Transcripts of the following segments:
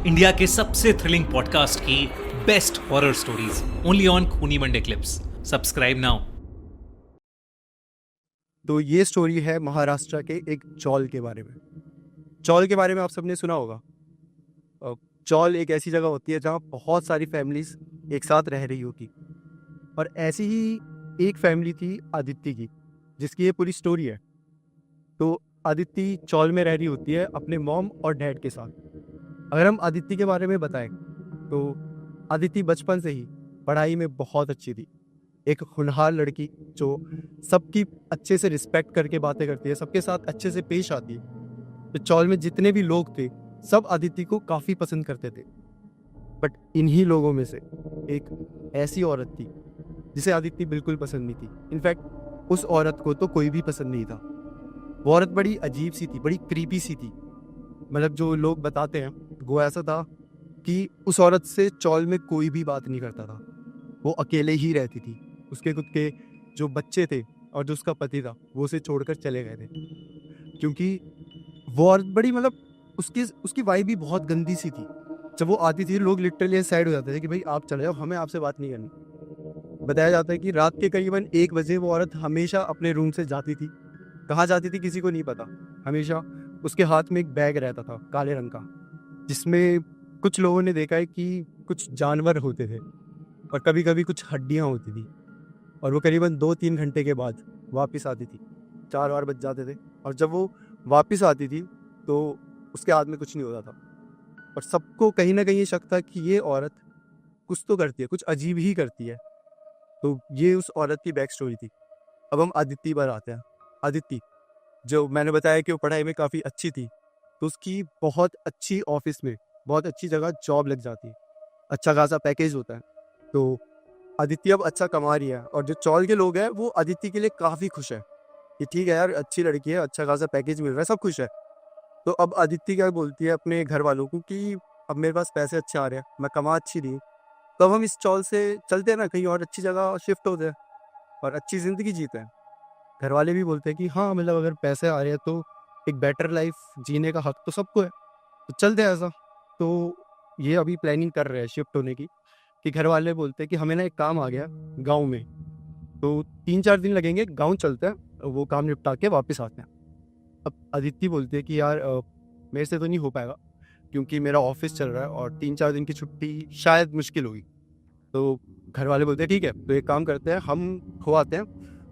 India के सबसे thrilling podcast की best horror stories only on खूनी मंडे क्लिप्स। Subscribe now. तो ये स्टोरी है महाराष्ट्र के एक चौल के बारे में। चौल के बारे में आप सबने सुना होगा। चौल एक ऐसी जगह होती है जहाँ बहुत सारी फैमिलीज एक साथ रह रही होती, और ऐसी ही एक फैमिली थी आदित्य की, जिसकी ये पूरी स्टोरी है। तो आदित्य चौल में रह रही होती है अपने मॉम और डैड के साथ। अगर हम आदित्य के बारे में बताएं तो आदित्य बचपन से ही पढ़ाई में बहुत अच्छी थी। एक होनहार लड़की जो सबकी अच्छे से रिस्पेक्ट करके बातें करती है, सबके साथ अच्छे से पेश आती है। तो चौल में जितने भी लोग थे सब आदित्य को काफ़ी पसंद करते थे। बट इन्हीं लोगों में से एक ऐसी औरत थी जिसे आदित्य बिल्कुल पसंद नहीं थी। इनफैक्ट उस औरत को तो कोई भी पसंद नहीं था। वो औरत बड़ी अजीब सी थी, बड़ी क्रीपी सी थी। मतलब जो लोग बताते हैं वो ऐसा था कि उस औरत से चौल में कोई भी बात नहीं करता था। वो अकेले ही रहती थी। उसके खुद के जो बच्चे थे और जो उसका पति था वो उसे छोड़कर चले गए थे, क्योंकि वो औरत बड़ी मतलब उसकी उसकी वाइब भी बहुत गंदी सी थी। जब वो आती थी लोग लिटरली साइड हो जाते थे कि भाई आप चले जाओ, हमें आपसे बात नहीं करनी। बताया जाता है कि रात के करीबन 1 बजे वो औरत हमेशा अपने रूम से जाती थी। कहाँ जाती थी किसी को नहीं पता। हमेशा उसके हाथ में एक बैग रहता था काले रंग का, जिसमें कुछ लोगों ने देखा है कि कुछ जानवर होते थे और कभी कभी कुछ हड्डियाँ होती थी। और वो करीबन 2-3 घंटे के बाद वापस आती थी। 4 बार बज जाते थे, और जब वो वापस आती थी तो उसके हाथ में कुछ नहीं होता था। और सबको कहीं ना कहीं ये शक था कि ये औरत कुछ तो करती है, कुछ अजीब ही करती है। तो ये उस औरत की बैक स्टोरी थी। अब हम आदित्य पर आते हैं। आदित्य, जो मैंने बताया कि वो पढ़ाई में काफ़ी अच्छी थी, तो उसकी बहुत अच्छी ऑफिस में बहुत अच्छी जगह जॉब लग जाती है। अच्छा खासा पैकेज होता है। तो अदिति अब अच्छा कमा रही है, और जो चौल के लोग हैं वो अदिति के लिए काफ़ी खुश है कि ठीक है यार, अच्छी लड़की है, अच्छा खासा पैकेज मिल रहा है, सब खुश है। तो अब अदिति क्या बोलती है अपने घर वालों को कि अब मेरे पास पैसे अच्छे आ रहे हैं, मैं कमा अच्छी रही, तो अब हम इस चौल से चलते हैं ना, कहीं और अच्छी जगह शिफ्ट होते हैं और अच्छी ज़िंदगी जीते हैं। घर वाले भी बोलते हैं कि हाँ, मतलब अगर पैसे आ रहे हैं तो एक बेटर लाइफ जीने का हक तो सबको है, तो चलते हैं ऐसा। तो ये अभी प्लानिंग कर रहे हैं शिफ्ट होने की। कि घर वाले बोलते हैं कि हमें ना एक काम आ गया गाँव में, तो 3-4 दिन लगेंगे, गाँव चलते हैं, वो काम निपटा के वापस आते हैं। अब अदिति बोलती है कि यार मेरे से तो नहीं हो पाएगा, क्योंकि मेरा ऑफिस चल रहा है और 3-4 दिन की छुट्टी शायद मुश्किल होगी। तो घर वाले बोलते हैं ठीक है, तो एक काम करते हैं, हम हो आते हैं,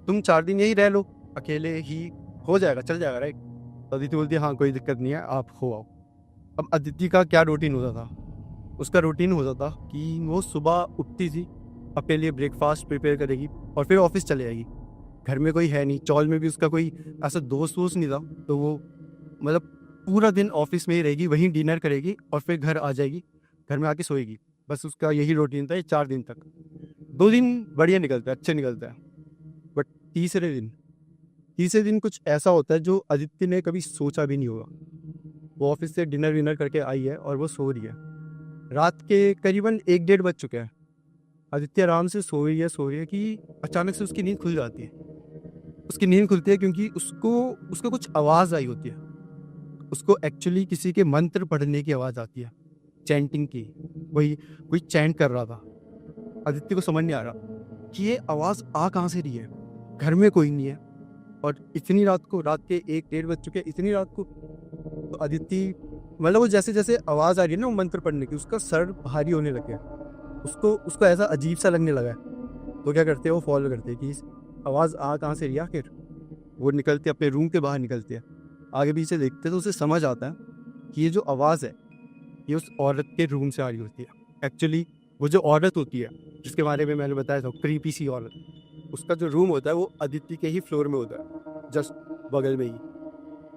तुम 4 दिन यही रह लो, अकेले ही हो जाएगा, चल जाएगा, राइट। तो अदिति बोलती है हाँ कोई दिक्कत नहीं है, आप हो आओ। अब अदिति का क्या रूटीन होता था? उसका रूटीन होता था कि वो सुबह उठती थी, अपने लिए ब्रेकफास्ट प्रिपेयर करेगी और फिर ऑफिस चले जाएगी। घर में कोई है नहीं, चौल में भी उसका कोई ऐसा दोस्त वोस्त नहीं था, तो वो मतलब पूरा दिन ऑफिस में ही रहेगी, वहीं डिनर करेगी और फिर घर आ जाएगी, घर में आके सोएगी। बस उसका यही रूटीन था ये 4 दिन तक। 2 दिन बढ़िया निकलता है, अच्छे निकलता है। बट तीसरे दिन तीसरे दिन कुछ ऐसा होता है जो आदित्य ने कभी सोचा भी नहीं होगा। वो ऑफिस से डिनर विनर करके आई है और वो सो रही है। रात के करीबन 1-1:30 बज चुके हैं। आदित्य आराम से सो रही है कि अचानक से उसकी नींद खुल जाती है। उसकी नींद खुलती है क्योंकि उसको कुछ आवाज़ आई होती है। उसको एक्चुअली किसी के मंत्र पढ़ने की आवाज़ आती है, चैंटिंग की। वही कोई चैंट कर रहा था। आदित्य को समझ नहीं आ रहा कि ये आवाज़ आ कहाँ से रही है। घर में कोई नहीं है, और इतनी रात को, रात के 1-1:30 बज चुके हैं, इतनी रात को। तो आदित्य मतलब वो जैसे जैसे आवाज़ आ रही है ना वो मंत्र पढ़ने की, उसका सर भारी होने लग गया। उसको उसको ऐसा अजीब सा लगने लगा है। तो क्या करते हैं, वो फॉलो करते हैं कि इस आवाज़ आ कहाँ से रही है आखिर। वो निकलते अपने रूम के बाहर निकलते हैं, आगे पीछे देखते हैं, तो उसे समझ आता है कि ये जो आवाज़ है ये उस औरत के रूम से आ रही होती है। एक्चुअली वो जो औरत होती है जिसके बारे में मैंने बताया था, क्रीपी सी औरत, उसका जो रूम होता है वो आदित्य के ही फ्लोर में होता है, जस्ट बगल में ही।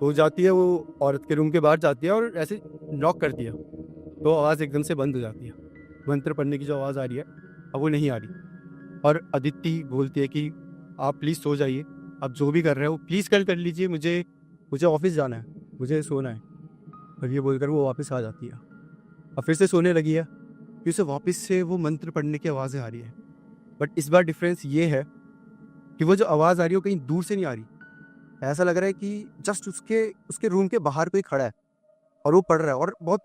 तो जाती है, वो औरत के रूम के बाहर जाती है और ऐसे नॉक करती है, तो आवाज़ एकदम से बंद हो जाती है। मंत्र पढ़ने की जो आवाज़ आ रही है अब वो नहीं आ रही। और अदिति बोलती है कि आप प्लीज़ सो जाइए, आप जो भी कर रहे हो प्लीज़ कल कर लीजिए, मुझे मुझे ऑफिस जाना है, मुझे सोना है। और ये बोलकर वो वापस आ जाती है और फिर से सोने लगी है। फिर से वापस से वो मंत्र पढ़ने की आवाज़ें आ रही है। बट इस बार डिफरेंस ये है कि वो जो आवाज़ आ रही है वो कहीं दूर से नहीं आ रही। ऐसा लग रहा है कि जस्ट उसके उसके रूम के बाहर कोई खड़ा है और वो पढ़ रहा है, और बहुत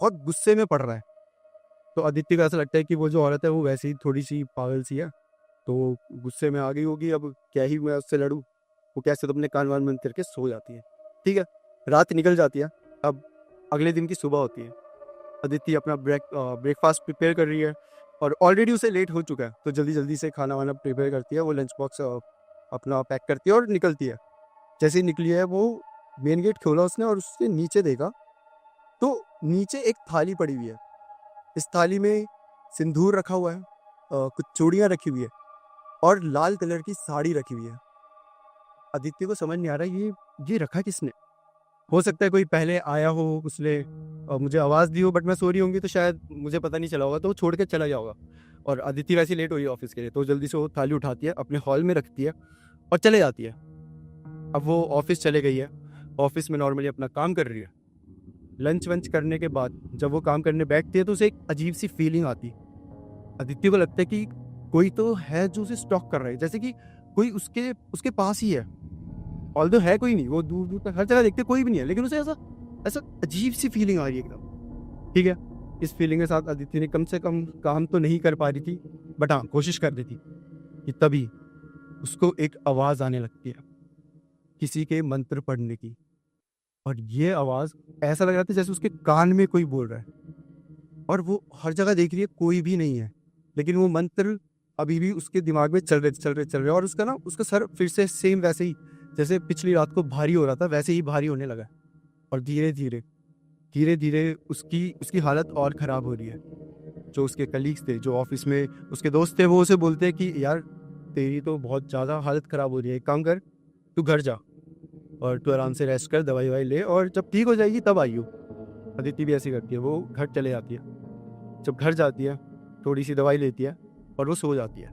बहुत गुस्से में पड़ रहा है। तो अदिति को ऐसा लगता है कि वो जो औरत है वो वैसे ही थोड़ी सी पागल सी है, तो वो गुस्से में आ गई होगी, अब क्या ही मैं उससे लड़ूँ। वो कैसे तो अपने कान वान बंद करके सो जाती है। ठीक है, रात निकल जाती है। अब अगले दिन की सुबह होती है। अदिति अपना ब्रेकफास्ट प्रिपेयर कर रही है और ऑलरेडी उसे लेट हो चुका है, तो जल्दी जल्दी से खाना वाना प्रिपेयर करती है। वो लंच बॉक्स अपना पैक करती है और निकलती है। जैसे ही निकली है वो मेन गेट खोला उसने और उससे नीचे देखा, तो नीचे एक थाली पड़ी हुई है। इस थाली में सिंदूर रखा हुआ है, कुछ चूड़ियाँ रखी हुई है और लाल कलर की साड़ी रखी हुई है। आदित्य को समझ नहीं आ रहा ये रखा किसने। हो सकता है कोई पहले आया हो, उसने मुझे आवाज़ दी हो, बट मैं सो रही होंगी तो शायद मुझे पता नहीं चला होगा, तो वो छोड़ के चला गया होगा। और अदिति वैसे लेट हुई है ऑफिस के लिए, तो जल्दी से वो थाली उठाती है, अपने हॉल में रखती है और चले जाती है। अब वो ऑफिस चले गई है, ऑफिस में नॉर्मली अपना काम कर रही है। लंच वंच करने के बाद जब वो काम करने बैठती है तो उसे एक अजीब सी फीलिंग आती है। आदित्य को लगता है कि कोई तो है जो उसे स्टॉक कर रहा है, जैसे कि कोई उसके उसके पास ही है। ऑल्दो है कोई नहीं, वो दूर दूर तक हर जगह देखते कोई भी नहीं है, लेकिन उसे ऐसा ऐसा अजीब सी फीलिंग आ रही है एकदम। ठीक है, इस फीलिंग के साथ अदिति ने कम से कम काम तो नहीं कर पा रही थी, बट हाँ कोशिश कर रही थी कि तभी उसको एक आवाज़ आने लगती है, किसी के मंत्र पढ़ने की। और ये आवाज़ ऐसा लग रहा था जैसे उसके कान में कोई बोल रहा है, और वो हर जगह देख रही है कोई भी नहीं है, लेकिन वो मंत्र अभी भी उसके दिमाग में चल रहे और उसका सर फिर से सेम वैसे ही जैसे पिछली रात को भारी हो रहा था वैसे ही भारी होने लगा। और धीरे धीरे उसकी उसकी हालत और ख़राब हो रही है। जो उसके कलीग्स थे, जो ऑफिस में उसके दोस्त थे, वो उसे बोलते हैं कि यार तेरी तो बहुत ज़्यादा हालत ख़राब हो रही है, एक काम कर, तू घर जा और तू आराम से रेस्ट कर, दवाई ववाई ले, और जब ठीक हो जाएगी तब आइयो। अदिति भी ऐसी करती है, वो घर चले जाती है। जब घर जाती है थोड़ी सी दवाई लेती है और वो सो जाती है।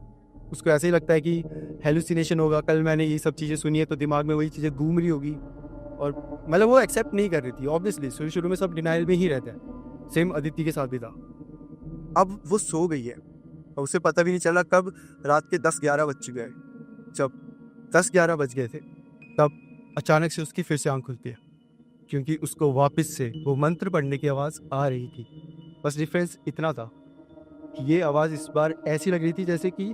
उसको ऐसे ही लगता है कि हेलुसिनेशन होगा, कल मैंने ये सब चीज़ें सुनी है तो दिमाग में वही चीज़ें घूम रही होगी। और मतलब वो एक्सेप्ट नहीं कर रही थी, ऑब्वियसली शुरू शुरू में सब डिनाइल में ही रहते हैं, सेम अदिति के साथ भी था। अब वो सो गई है और उसे पता भी नहीं चला कब रात के 10-11 बज चुके हैं। जब 10-11 बज गए थे तब अचानक से उसकी फिर से आँख खुलती है, क्योंकि उसको वापस से वो मंत्र पढ़ने की आवाज़ आ रही थी। बस डिफरेंस इतना था कि ये आवाज़ इस बार ऐसी लग रही थी जैसे कि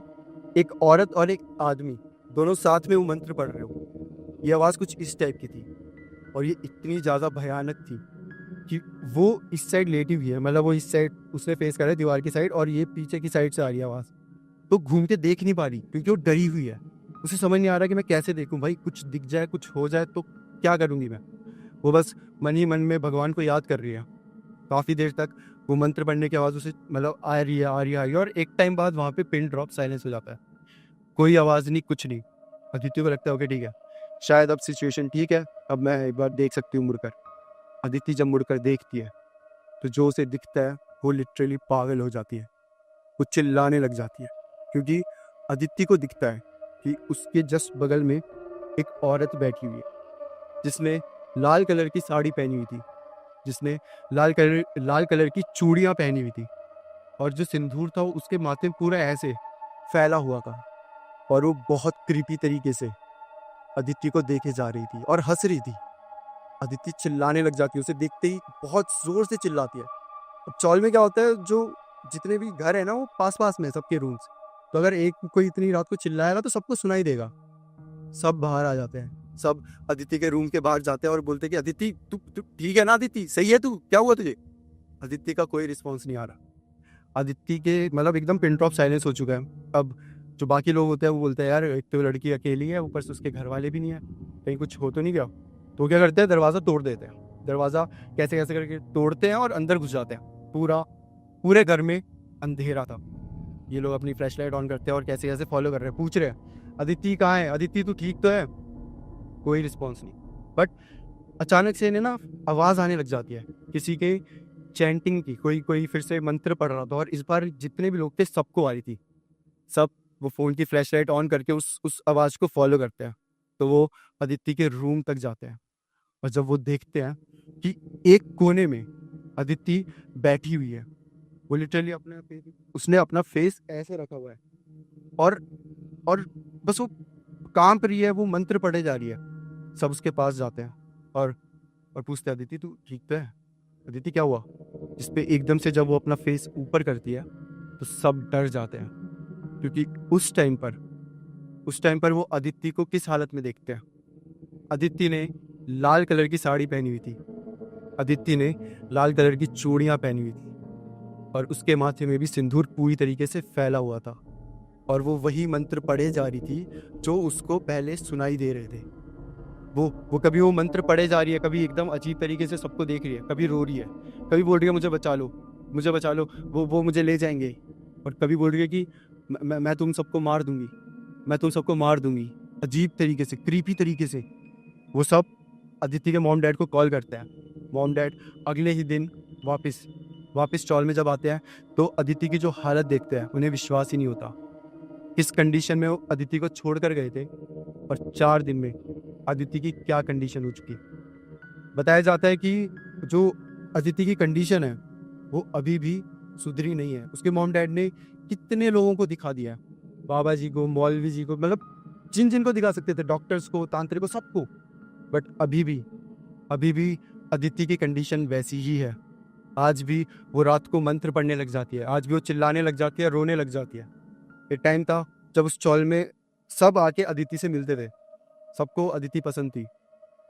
एक औरत और एक आदमी दोनों साथ में वो मंत्र पढ़ रहे हो। ये आवाज़ कुछ इस टाइप की थी और ये इतनी ज़्यादा भयानक थी कि वो इस साइड लेटी हुई है, मतलब वो इस साइड उसने फेस कर रहा है दीवार की साइड, और ये पीछे की साइड से आ रही है आवाज़। तो घूम के देख नहीं पा रही क्योंकि वो डरी हुई है। उसे समझ नहीं आ रहा कि मैं कैसे देखूं भाई, कुछ दिख जाए कुछ हो जाए तो क्या करूंगी मैं। वो बस मन ही मन में भगवान को याद कर रही है। काफ़ी देर तक वो मंत्र पढ़ने की आवाज़ उसे मतलब आ रही है आ रही है आ रही है, और एक टाइम बाद वहाँ पे पिन ड्रॉप साइलेंस हो जाता है। कोई आवाज़ नहीं, कुछ नहीं। अदिति को लगता है ओके ठीक है, शायद अब सिचुएशन ठीक है, अब मैं एक बार देख सकती हूँ मुड़कर। अदिति जब मुड़कर देखती है तो जो उसे दिखता है वो लिटरली पागल हो जाती है। वो चिल्लाने लग जाती है क्योंकि अदिति को दिखता है कि उसके जस्ट बगल में एक औरत बैठी हुई है जिसने लाल कलर की साड़ी पहनी हुई थी, जिसने लाल कलर की चूड़ियाँ पहनी हुई थी, और जो सिंदूर था वो उसके माथे में पूरा ऐसे फैला हुआ था। और वो बहुत क्रीपी तरीके से अदिति को देखे जा रही थी और हंस रही थी। अदिति चिल्लाने लग जाती है, उसे देखते ही बहुत जोर से चिल्लाती है। अब चौल में क्या होता है, जो जितने भी घर है ना वो पास पास में सबके रूम्स, तो अगर एक कोई इतनी रात को चिल्लाएगा तो सबको सुनाई देगा। सब बाहर आ जाते हैं, सब अदिति के रूम के बाहर जाते हैं और बोलते हैं कि अदिति तू तू ठीक है ना, अदिति सही है, तू क्या हुआ तुझे। अदिति का कोई रिस्पॉन्स नहीं आ रहा। अदिति के मतलब एकदम पिन ड्रॉप साइलेंस हो चुका है। अब जो बाकी लोग होते हैं वो बोलते हैं यार एक तो लड़की अकेली है, ऊपर से उसके घर वाले भी नहीं है, कहीं कुछ हो तो नहीं गया। तो क्या करते हैं, दरवाज़ा तोड़ देते हैं। दरवाज़ा कैसे कैसे करके तोड़ते हैं और अंदर घुस जाते हैं। पूरे घर में अंधेरा था। ये लोग अपनी फ्लैश लाइट ऑन करते हैं और कैसे कैसे फॉलो कर रहे हैं, पूछ रहे हैं अदिति कहाँ है, अदिति तू ठीक तो है। कोई रिस्पॉन्स नहीं। बट अचानक से इन्हें ना आवाज़ आने लग जाती है किसी के चैंटिंग की, कोई फिर से मंत्र पढ़ रहा था, और इस बार जितने भी लोग थे सबको आ रही थी। सब वो फ़ोन की फ्लैश लाइट ऑन करके उस आवाज़ को फॉलो करते हैं। तो वो अदिति के रूम तक जाते हैं और जब वो देखते हैं कि एक कोने में अदिति बैठी हुई है, वो लिटरली उसने अपना फेस ऐसे रखा हुआ है और और बस वो कांप रही है, वो मंत्र पढ़े जा रही है। सब उसके पास जाते हैं और पूछते हैं अदिति तू ठीक तो है। अदिति क्या हुआ? जिसपे एकदम से जब वो अपना फेस ऊपर करती है तो सब डर जाते हैं, क्योंकि उस टाइम पर वो अदिति को किस हालत में देखते हैं। अदिति ने लाल कलर की साड़ी पहनी हुई थी, अदिति ने लाल कलर की चूड़ियां पहनी हुई थी, और उसके माथे में भी सिंदूर पूरी तरीके से फैला हुआ था, और वो वही मंत्र पढ़े जा रही थी जो उसको पहले सुनाई दे रहे थे। वो कभी वो मंत्र पढ़े जा रही है, कभी एकदम अजीब तरीके से सबको देख रही है, कभी रो रही है, कभी बोल रही है मुझे बचा लो, मुझे बचा लो, वो मुझे ले जाएंगे, और कभी बोल रही है कि मैं तुम सबको मार दूंगी, मैं तुम सबको मार दूंगी। अजीब तरीके से, क्रीपी तरीके से वो सब अदिति के मॉम डैड को कॉल करते हैं। मॉम डैड अगले ही दिन वापस स्टॉल में जब आते हैं तो अदिति की जो हालत देखते हैं उन्हें विश्वास ही नहीं होता। किस कंडीशन में वो अदिति को छोड़ कर गए थे, और 4 दिन में अदिति की क्या कंडीशन हो चुकी है। बताया जाता है कि जो अदिति की कंडीशन है वो अभी भी सुधरी नहीं है। उसके मॉम डैड ने कितने लोगों को दिखा दिया है, बाबा जी को, मौलवी जी को, मतलब जिन जिन को दिखा सकते थे, डॉक्टर्स को, तांत्रिक को, सबको, बट अभी भी अदिति की कंडीशन वैसी ही है। आज भी वो रात को मंत्र पढ़ने लग जाती है, आज भी वो चिल्लाने लग जाती है, रोने लग जाती है। एक टाइम था जब उस चौल में सब आके अदिति से मिलते थे, सबको अदिति पसंद थी,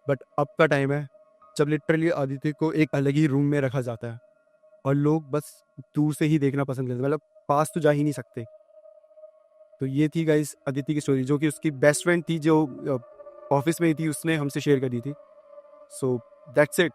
बट अब का टाइम है जब लिटरली अदिति को एक अलग ही रूम में रखा जाता है और लोग बस दूर से ही देखना पसंद करते हैं, मतलब पास तो जा ही नहीं सकते। तो ये थी गाइस अदिति की स्टोरी, जो कि उसकी बेस्ट फ्रेंड थी जो ऑफिस में ही थी, उसने हमसे शेयर करी थी। So that's it.